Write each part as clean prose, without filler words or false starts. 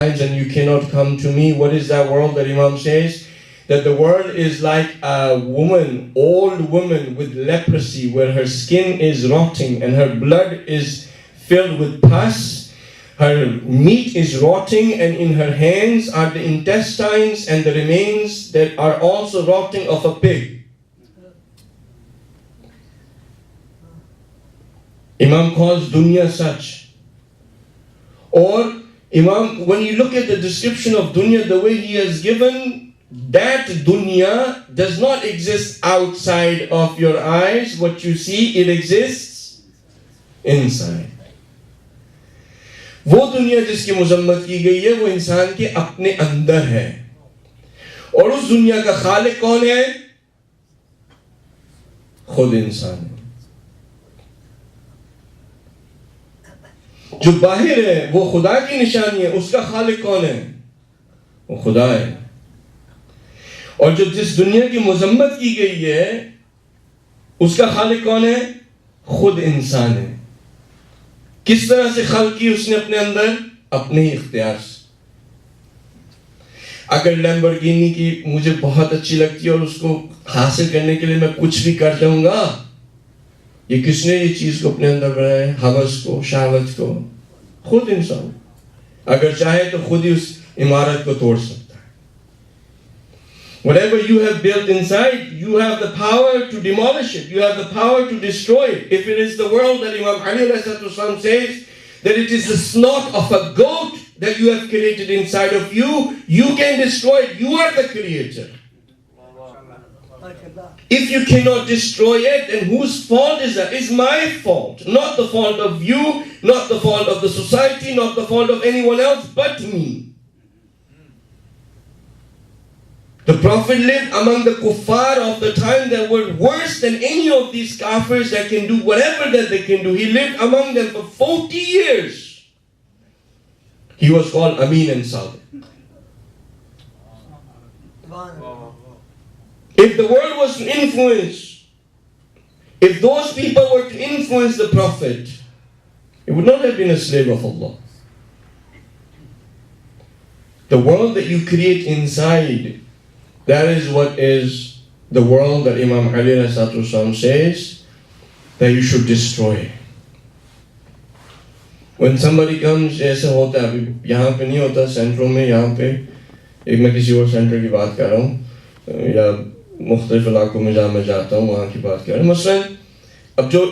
and you cannot come to me. What is that world that Imam says? That the world is like a woman, old woman with leprosy, where her skin is rotting and her blood is filled with pus. Her meat is rotting, and in her hands are the intestines and the remains that are also rotting of a pig. Imam calls dunya such. Or Imam, when you look at the description of dunya, the way he has given, that dunya does not exist outside of your eyes. What you see, it exists inside. وہ دنیا جس کی مذمت کی گئی ہے وہ انسان کے اپنے اندر ہے. اور اس دنیا کا خالق کون ہے؟ خود انسان ہے. جو باہر ہے وہ خدا کی نشانی ہے، اس کا خالق کون ہے؟ وہ خدا ہے. اور جو جس دنیا کی مذمت کی گئی ہے اس کا خالق کون ہے؟ خود انسان ہے. کس طرح سے خلق کی اس نے اپنے اندر؟ اپنے ہی اختیار سے. اگر لیمبورگینی کی مجھے بہت اچھی لگتی ہے اور اس کو حاصل کرنے کے لیے میں کچھ بھی کر جاؤں گا، یہ کس نے یہ چیز کو اپنے اندر بنایا ہے؟ ہوس کو، شہوت کو. خود انسان اگر چاہے تو خود ہی اس عمارت کو توڑ سکتا ہے. Whatever you have built inside, you have the power to demolish it. You have the power to destroy it. If it is the world that Imam Ali says that it is the snot of a goat that you have created inside of you, you can destroy it. You are the creator. If you cannot destroy it, then whose fault is that? It's my fault. Not the fault of you, not the fault of the society, not the fault of anyone else but me. The Prophet lived among the kuffar of the time that were worse than any of these kafirs that can do whatever that they can do. He lived among them for 40 years. He was called Amin and Sadiq. If the world was to influence, if those people were to influence the Prophet, he would not have been a slave of Allah. The world that you create inside, that is what is the world that Imam Ali says that you should destroy. When somebody comes, ایسا ہوتا ہے، ابھی یہاں پہ نہیں ہوتا، سینٹروں میں، یہاں پہ ایک میں کسی اور سینٹر کی بات کر رہا ہوں یا مختلف علاقوں میں جہاں میں جاتا ہوں وہاں کی بات کر رہا ہوں. مثلاً اب جو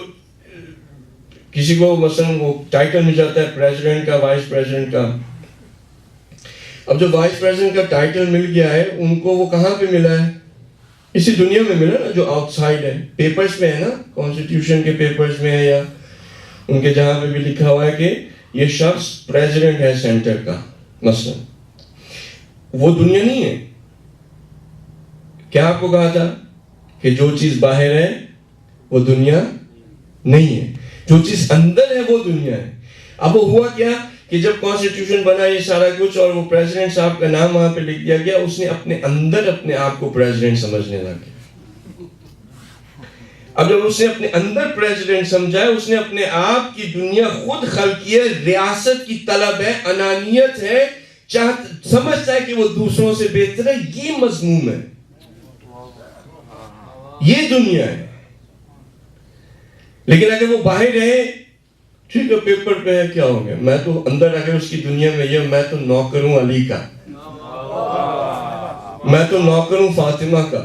کسی کو مثلاً وہ ٹائٹل مل جاتا ہے پریزیڈنٹ کا، وائس پریزیڈنٹ کا. اب جو وائس پریزیڈنٹ کا ٹائٹل مل گیا ہے ان کو وہ کہاں پہ ملا ہے؟ اسی دنیا میں ملا نا، جو آؤٹ سائڈ ہے. پیپرز میں ہے نا، کانسٹیٹیوشن کے پیپرز میں ہے یا ان کے جہاں پہ بھی لکھا ہوا ہے کہ یہ شخص پریزیڈنٹ ہے سینٹر کا. مثلا وہ دنیا نہیں ہے. کیا آپ کو کہا تھا کہ جو چیز باہر ہے وہ دنیا نہیں ہے، جو چیز اندر ہے وہ دنیا ہے. اب وہ ہوا کیا کہ جب کانسٹیٹیوشن بنا یہ سارا کچھ اور وہ پریزیڈنٹ صاحب کا نام وہاں پہ لکھ دیا گیا، اس نے اپنے اندر اپنے آپ کو پریزیڈنٹ سمجھنے لگا. اب جب اس نے اپنے اندر پریزیڈنٹ سمجھا ہے، اس نے اپنے آپ کی دنیا خود خلق کی ہے. ریاست کی طلب ہے، انانیت ہے، سمجھتا ہے کہ وہ دوسروں سے بہتر ہے. یہ مذموم ہے، یہ دنیا ہے. لیکن اگر وہ باہر رہے، ٹھیک ہے پیپر پہ ہے، کیا ہو گیا، میں تو اندر اگر اس کی دنیا میں یہ میں تو نوکر ہوں علی کا، میں تو نوکر ہوں فاطمہ کا،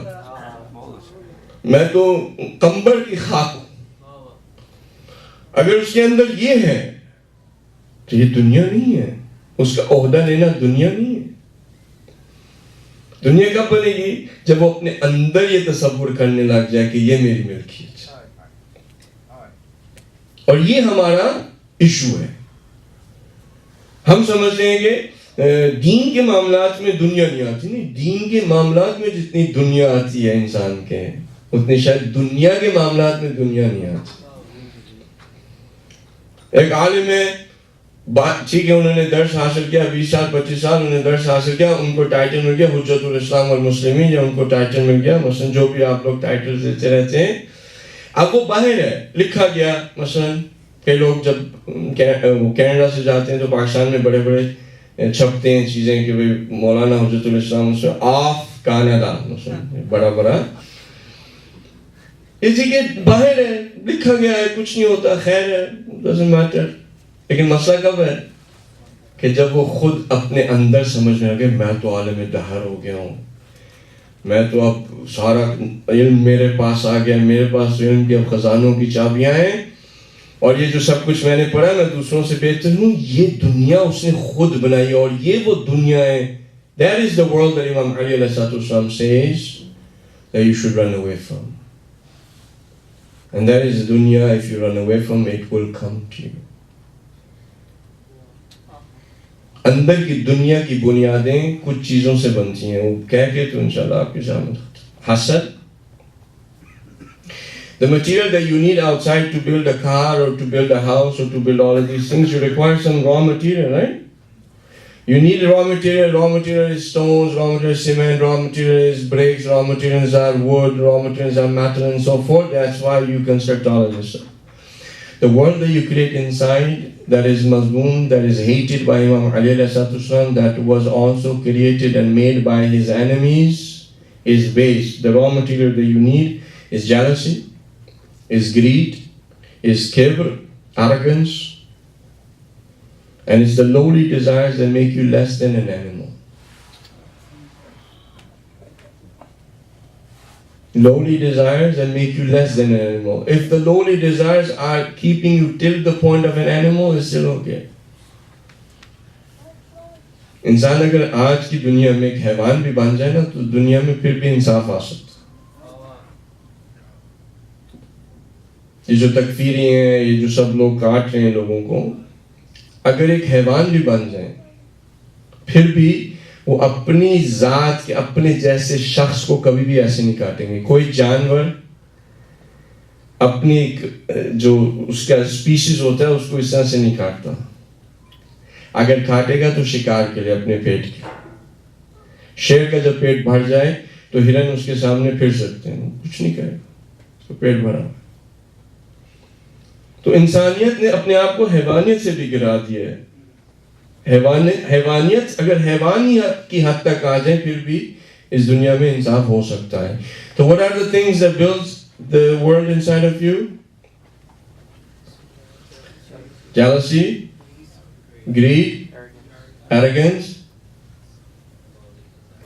میں تو قمبر کی خاک ہوں. اگر اس کے اندر یہ ہے تو یہ دنیا نہیں ہے. اس کا عہدہ لینا دنیا نہیں ہے. دنیا کب بنے گی؟ جب وہ اپنے اندر یہ تصور کرنے لگ جائے کہ یہ میری ملکیت. اور یہ ہمارا ایشو ہے. ہم سمجھتے ہیں کہ دین کے معاملات میں دنیا نہیں آتی. نہیں، دین کے معاملات میں جتنی دنیا آتی ہے انسان کے، اتنی شاید دنیا کے معاملات میں دنیا نہیں آتی. ایک عالم ہے، ٹھیک ہے، انہوں نے درس حاصل کیا 20 سال 25 سال انہوں نے درس حاصل کیا، ان کو ٹائٹل مل گیا حجت الاسلام والمسلمین، یا ان کو ٹائٹل مل گیا مثلا جو بھی آپ لوگ ٹائٹل دیتے رہتے ہیں. اب وہ باہر ہے، لکھا گیا مثلا کئی لوگ جب کینیڈا سے جاتے ہیں تو پاکستان میں بڑے بڑے چھپتے ہیں چیزیں کہ مولانا حجت الاسلام آف کاناڈا بڑا بڑا اسی کے باہر ہے لکھا گیا ہے کچھ نہیں ہوتا خیر ہے doesn't matter. لیکن مسئلہ کب ہے کہ جب وہ خود اپنے اندر سمجھنے لگے میں تو عالم دہر ہو گیا ہوں, میں تو اب سارا علم میرے پاس آ گیا, میرے پاس علم کے خزانوں کی چابیاں ہیں اور یہ جو سب کچھ میں نے پڑھا میں دوسروں سے بہتر ہوں. یہ دنیا اس نے خود بنائی اور یہ وہ دنیا ہے. That is the world that Imam Ali علیہ السلام says that you should run away from. And that is the dunya, if you run away from it, will come to you. اندر کی دنیا کی بنیادیں کچھ چیزوں سے بنتی ہیں, وہ کہہ کے تو انشاءاللہ آپ کے سامنے حسد. The material that you need outside to build a car or to build a house or to build all of these things, you require some raw material, right? You need raw material. Raw material is stones, raw material is cement, raw material is bricks, raw materials are wood, raw materials are metal and so forth. That's why you construct all of this stuff. The world that you create inside, that is mazmoon, that is hated by Imam Ali alayhi salatu, that was also created and made by his enemies, is based. The raw material that you need is jealousy, is greed, is kibr, arrogance, and it's the lowly desires that make you less than an animal. Lowly desires that make you less than an animal. If the lowly desires are keeping you till the point of an animal, it's still okay. انسان اگر آج کی دنیا میں ایک حیوان بھی بن جائے نا تو دنیا میں پھر بھی انصاف آ سکتا. یہ جو تکفیری ہیں, یہ جو سب لوگ کاٹ رہے ہیں لوگوں کو, اگر ایک حیوان بھی بن جائیں پھر بھی وہ اپنی ذات کے اپنے جیسے شخص کو کبھی بھی ایسے نہیں کاٹیں گے. کوئی جانور اپنی جو اس کا اسپیشیز ہوتا ہے اس کو اس طرح سے نہیں کاٹتا. اگر کاٹے گا تو شکار کے لیے اپنے پیٹ کے. شیر کا جب پیٹ بھر جائے تو ہرن اس کے سامنے پھر سکتے ہیں, کچھ نہیں کرے گا, اس کو پیٹ بھرا. تو انسانیت نے اپنے آپ کو حیوانیت سے بھی گرا دیا ہے. حیوانیت اگر حیوانیت کی حد تک آ جائے پھر بھی اس دنیا میں انصاف ہو سکتا ہے. تو what are the things that builds the world inside of you? Jealousy, greed, arrogance,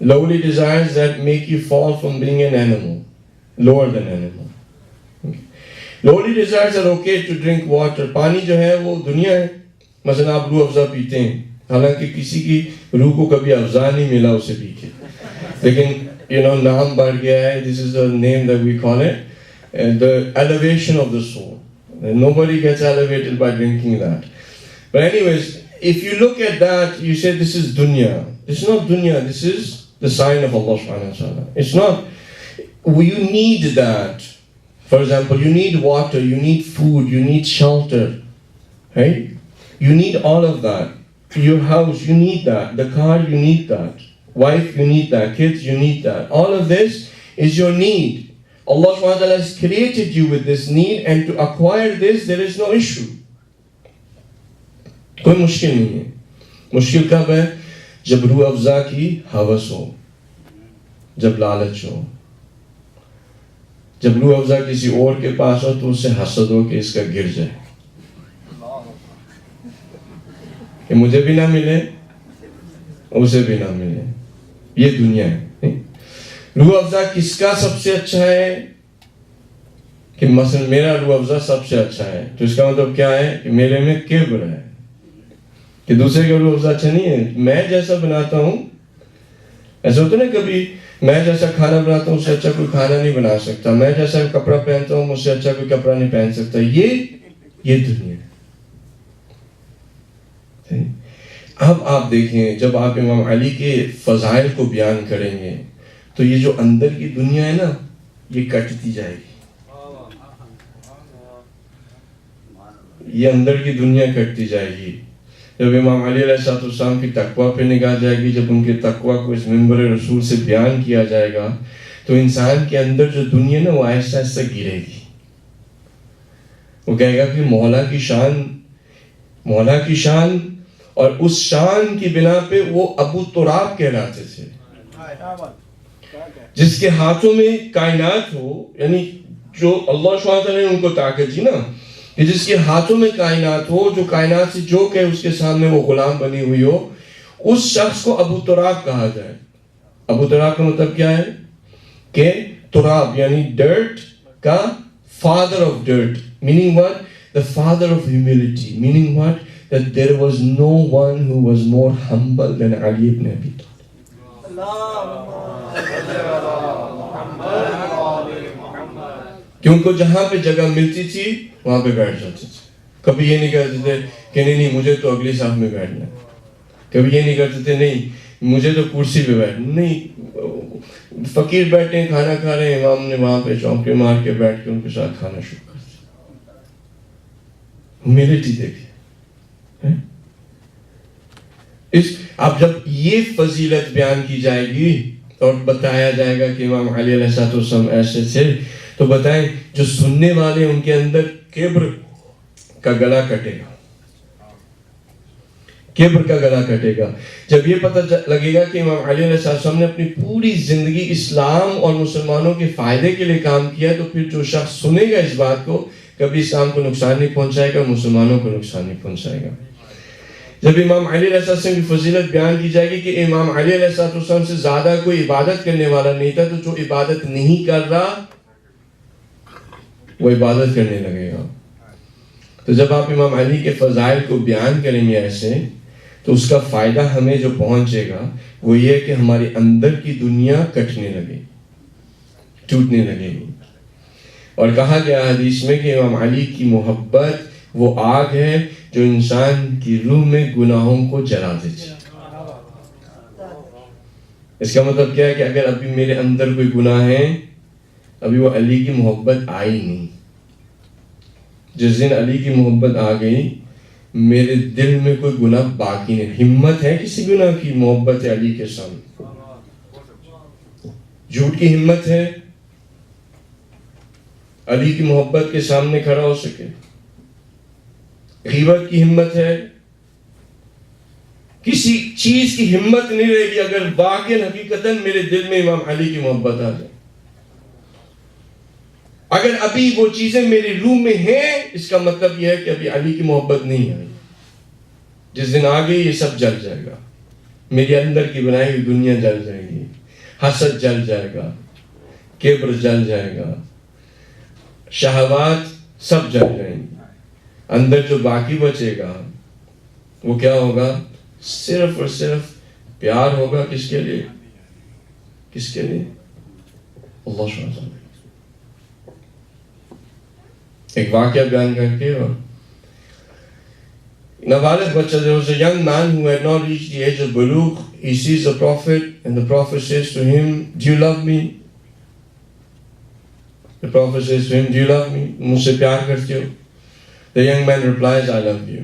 lowly desires that make you fall from being an animal, lower than animal. Lowly desires are okay to drink water. پانی جو ہے وہ دنیا ہے. مثلا آپ روح افزا پیتے ہیں, حالانکہ کسی کی روح کو کبھی افزا نہیں ملا اسے پی کے, لیکن نام بڑھ گیا ہے. This is the name that we call it, the elevation of the soul. Nobody gets elevated by drinking that. But anyways, if you look at that, you say this is dunya. This is not dunya. This is the sign of Allah subhanahu wa ta'ala. It's not. You need that. For example, you need water, you need food, you need shelter, right? You need all of that. Your house, you need that. The car, you need that. Wife, you need that. Kids, you need that. All of this is your need. Allah subhanahu wa ta'ala has created you with this need, and to acquire this, there is no issue. کوئی مشکل نہیں ہے. مشکل کب ہے؟ جب روح افزا کی ہوس ہو, جب لالچ ہو, جب روح افزا کسی اور کے پاس ہو تو اس سے حسد ہو کہ اس کا گر جائے, کہ مجھے بھی نہ ملے اسے بھی نہ ملے. یہ دنیا ہے. روح افزا کس کا سب سے اچھا ہے؟ کہ مثلا میرا روح افزا سب سے اچھا ہے, تو اس کا مطلب کیا ہے کہ میرے میں کبر ہے, کہ دوسرے کا روح افزا اچھا نہیں ہے. میں جیسا بناتا ہوں, ایسا ہوتا نا کبھی, میں جیسا کھانا بناتا ہوں اس سے اچھا کوئی کھانا نہیں بنا سکتا. میں جیسا کپڑا پہنتا ہوں اس سے اچھا کوئی کپڑا نہیں پہن سکتا. یہ دنیا ہے. اب آپ دیکھیں, جب آپ امام علی کے فضائل کو بیان کریں گے تو یہ جو اندر کی دنیا ہے نا, یہ کٹتی جائے گی. یہ اندر کی دنیا کٹتی جائے گی. جب امام علی علیہ السلام کی تقویٰ پہ نگاہ جائے گی, جب ان کے تقویٰ کو اس منبر رسول سے بیان کیا جائے گا, تو انسان کے اندر جو دنیا نا وہ آہستہ آہستہ گرے گی. وہ کہے گا کہ مولا کی شان اور اس شان کی بنا پہ وہ ابو تراب کہلاتے تھے. جس کے ہاتھوں میں کائنات ہو, یعنی جو اللہ سبحانہ وتعالیٰ نے ان کو طاقت دی نا, کہ جس کے ہاتھوں میں کائنات ہو, جو کائنات سے جو کہ اس کے سامنے وہ غلام بنی ہوئی ہو, اس شخص کو ابو تراب کہا جائے. ابو تراب کا مطلب کیا ہے کہ تراب یعنی ڈرٹ کا father of dirt, meaning what? The father of humility, meaning what? That there was no one who was more humble than Ali ibn Abi Talib. کہ ان کو جہاں پہ جگہ ملتی تھی وہاں پہ بیٹھ جاتے تھے. کبھی یہ نہیں کہتے تھے کہ نہیں مجھے تو اگلی صف میں بیٹھنا ہے. کبھی یہ نہیں کرتے تھے نہیں مجھے تو کرسی پہ بیٹھنا. نہیں, فقیر بیٹھے ہیں کھانا کھا رہے ہیں, امام نے وہاں پہ چونکے مار کے بیٹھ کے ان کے ساتھ کھانا شروع کر دیا. ہیوملٹی دیکھیے. اب جب یہ فضیلت بیان کی جائے گی اور بتایا جائے گا کہ امام علی علیہ السلام ایسے تھے, تو بتائیں جو سننے والے ان کے اندر کبر کا گلا کٹے گا. کبر کا گلا کٹے گا جب یہ پتہ لگے گا کہ امام علی علیہ السلام نے اپنی پوری زندگی اسلام اور مسلمانوں کے فائدے کے لیے کام کیا. تو پھر جو شخص سنے گا اس بات کو کبھی اسلام کو نقصان نہیں پہنچائے گا, مسلمانوں کو نقصان نہیں پہنچائے گا. جب امام علی علیہ السلام کی فضیلت بیان کی جائے گی کہ امام علی علیہ السلام سے زیادہ کوئی عبادت کرنے والا نہیں تھا, تو جو عبادت نہیں کر رہا وہ عبادت کرنے لگے گا. تو جب آپ امام علی کے فضائل کو بیان کریں گے ایسے, تو اس کا فائدہ ہمیں جو پہنچے گا وہ یہ کہ ہمارے اندر کی دنیا کٹنے لگے, ٹوٹنے لگے گی. اور کہا گیا حدیث میں کہ امام علی کی محبت وہ آگ ہے جو انسان کی روح میں گناہوں کو جلا دیتی. اس کا مطلب کیا ہے کہ اگر ابھی میرے اندر کوئی گناہ ہے, ابھی وہ علی کی محبت آئی نہیں. جس دن علی کی محبت آ گئی میرے دل میں کوئی گناہ باقی نہیں. ہمت ہے کسی گناہ کی؟ محبت ہے علی کے سامنے. جھوٹ کی ہمت ہے علی کی محبت کے سامنے کھڑا ہو سکے؟ غیبت کی ہمت ہے؟ کسی چیز کی ہمت نہیں رہے گی اگر واقعاً حقیقتاً میرے دل میں امام علی کی محبت آ جائے. اگر ابھی وہ چیزیں میری روح میں ہیں, اس کا مطلب یہ ہے کہ ابھی علی کی محبت نہیں آئی. جس دن آ گئی یہ سب جل جائے گا. میری اندر کی بنائی ہوئی دنیا جل جائے گی, حسد جل جائے گا, کبر جل جائے گا, شہوات سب جل جائیں گی. اندر جو باقی بچے گا وہ کیا ہوگا؟ صرف اور صرف پیار ہوگا. کس کے لیے؟ کس کے لیے؟ اللہ سبحانہ. ایک واقعہ بیان کر کے, اور نابالغ بچہ, there was a young man who had not reached the age of bulugh. He sees the Prophet and the Prophet says to him, do you love me? The Prophet says to him, do you love me? مجھ سے پیار کرتے ہو؟ The young man replies, I love you.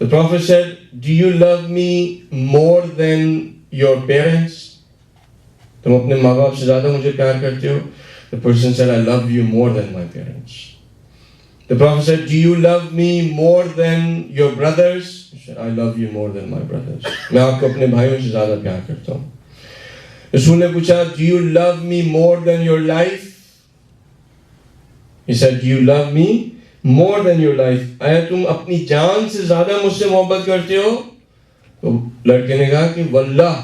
The Prophet said, do you love me more than your parents? تم اپنے ماں باپ سے زیادہ مجھے پیار کرتے ہو؟ The person said, I love you more than my parents. The Prophet said, do you love me more than your brothers? He said, I love you more than my brothers. میں آپ کو اپنے بھائیوں سے زیادہ پیار کرتا ہوں. رسول نے پوچھا, do you love me more than your life? He said, do you love me more than your life? آیا تم اپنی جان سے زیادہ مجھ سے محبت کرتے ہو؟ تو لڑکے نے کہا کہ واللہ,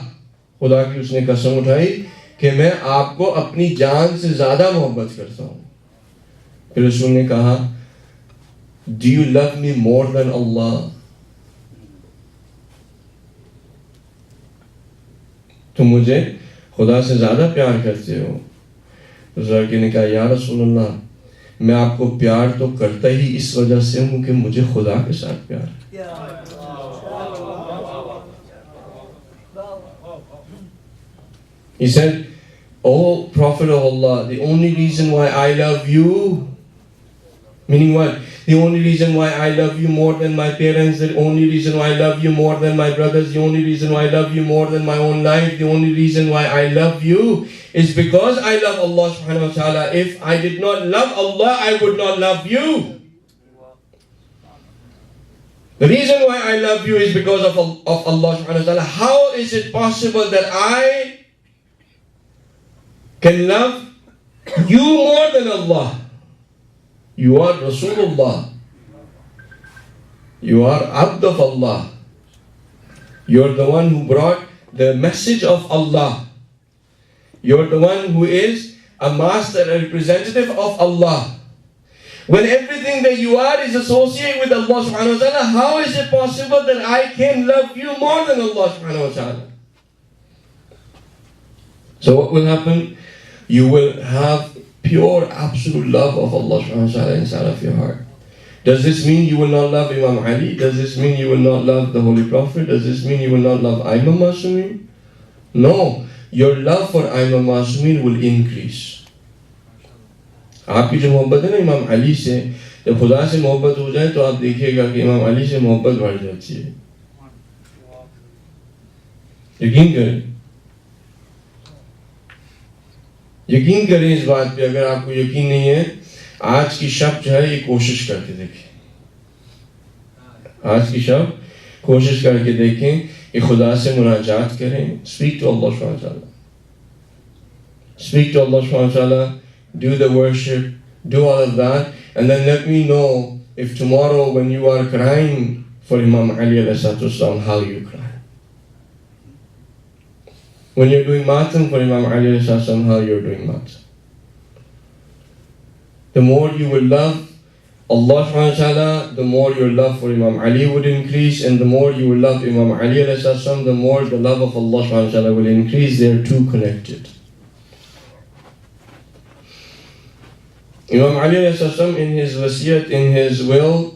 خدا کی اس نے قسم اٹھائی کہ میں آپ کو اپنی جان سے زیادہ محبت کرتا ہوں. پھر رسول نے کہا, do you love me more than Allah? تم مجھے خدا سے زیادہ پیار کرتے ہو؟ اس لڑکے نے کہا, یا رسول اللہ, میں آپ کو پیار تو کرتا ہی اس وجہ سے ہوں کہ مجھے خدا کے ساتھ پیار ہے. He said, oh Prophet of Allah, the only reason why I love you, meaning what? The only reason why I love you more than my parents, the only reason why I love you more than my brothers, the only reason why I love you more than my own life, the only reason why I love you is because I love Allah subhanahu wa ta'ala. If I did not love Allah, I would not love you. The reason why I love you is because of Allah subhanahu wa ta'ala. How is it possible that I can love you more than Allah? You are Rasulullah. You are Abd of Allah. You are the one who brought the message of Allah. You are the one who is a master, a representative of Allah. When everything that you are is associated with Allah subhanahu wa ta'ala, how is it possible that I can love you more than Allah subhanahu wa ta'ala? So what will happen? You will have pure, absolute love of Allah subhanahu wa ta'ala inside of your heart. Does this mean you will not love Imam Ali? Does this mean you will not love the Holy Prophet? Does this mean you will not love Imam Masumin? No. Your love for Imam Masumin will increase. آپ کی جو محبت ہے نا امام علی سے، جب خدا سے محبت ہو جائے تو آپ دیکھیے گا کہ امام علی سے محبت بڑھ جاتی ہے. یقین کریں، یقین کریں اس بات پہ. اگر آپ کو یقین نہیں ہے، آج کی شب جو ہے یہ کوشش کر کے دیکھیں. آج کی شب کوشش کر کے دیکھیں کہ خدا سے مناجات کریں. Speak to Allah subhanahu wa ta'ala. Speak to Allah subhanahu wa ta'ala. Do the worship, do all of that, and then let me know if tomorrow when you are crying for Imam Ali alayhi salatu wasalam, how you cry. When you're doing matam for Imam Ali alayhi salatu wasalam, how you're doing matam. The more you will love Allah subhanahu wa ta'ala, the more your love for Imam Ali would increase, and the more you will love Imam Ali alayhi salatu wasalam, the more the love of Allah subhanahu wa ta'ala will increase. They are two connected. Imam Ali in his wasiyat, in his will,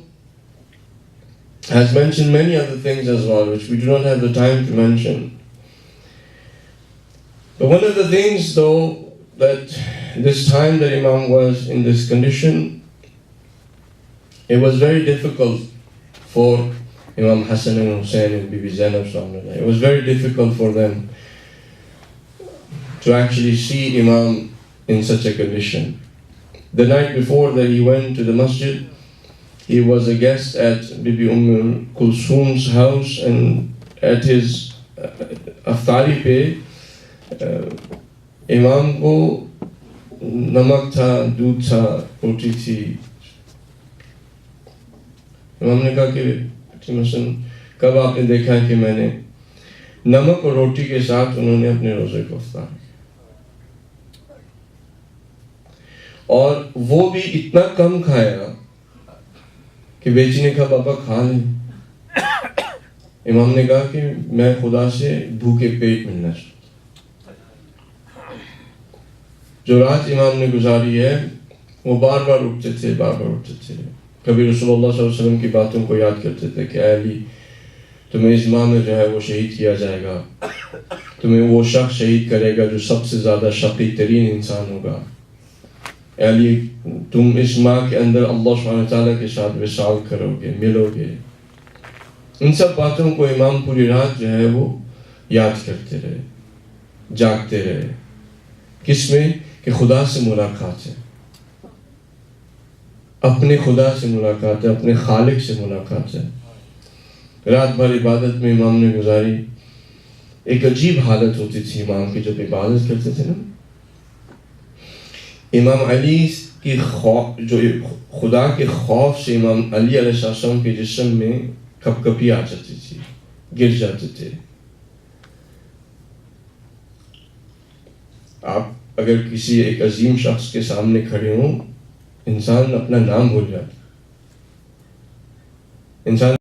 has mentioned many other things as well, which we do not have the time to mention. But one of the things though, that this time that Imam was in this condition, it was very difficult for Imam Hassan and Hussein and Bibi Zainab. It was very difficult for them to actually see Imam in such a condition. The night before that he went to the masjid, he was a guest at Bibi Kulsum's house, and at his aftari pe Imam ko namak tha, doodh tha, roti thi. Imam نے کہا کہ مثلا کب آپ نے دیکھا ہے کہ میں نے نمک اور روٹی کے ساتھ انہوں نے اپنے روزے کو افطار کیا. اور وہ بھی اتنا کم کھایا کہ بیٹی نے کہا بابا کھا لیں. امام نے کہا کہ میں خدا سے بھوکے پیٹ ملنا چاہتا. جو رات امام نے گزاری ہے وہ بار بار اٹھتے تھے. کبھی رسول اللہ صلی اللہ علیہ وسلم کی باتوں کو یاد کرتے تھے کہ اے علی تمہیں اس ماہ میں جو ہے وہ شہید کیا جائے گا, تمہیں وہ شخص شہید کرے گا جو سب سے زیادہ شقی ترین انسان ہوگا. اے علی تم اس ماہ کے اندر اللہ سبحانہ وتعالیٰ کے ساتھ وصال کرو گے, ملو گے. ان سب باتوں کو امام پوری رات جو ہے وہ یاد کرتے رہے, جاگتے رہے. کس میں؟ کہ خدا سے ملاقات ہے, اپنے خدا سے ملاقات ہے, اپنے خالق سے ملاقات ہے. رات بھر عبادت میں امام نے گزاری. ایک عجیب حالت ہوتی تھی امام کی جب عبادت کرتے تھے نا. امام علی کی جو خدا کے خوف سے امام علی علیہ السلام کے جسم میں کپ کپی آ جاتی تھی, گر جاتے تھے. آپ اگر کسی ایک عظیم شخص کے سامنے کھڑے ہوں, انسان اپنا نام بھول جاتا, انسان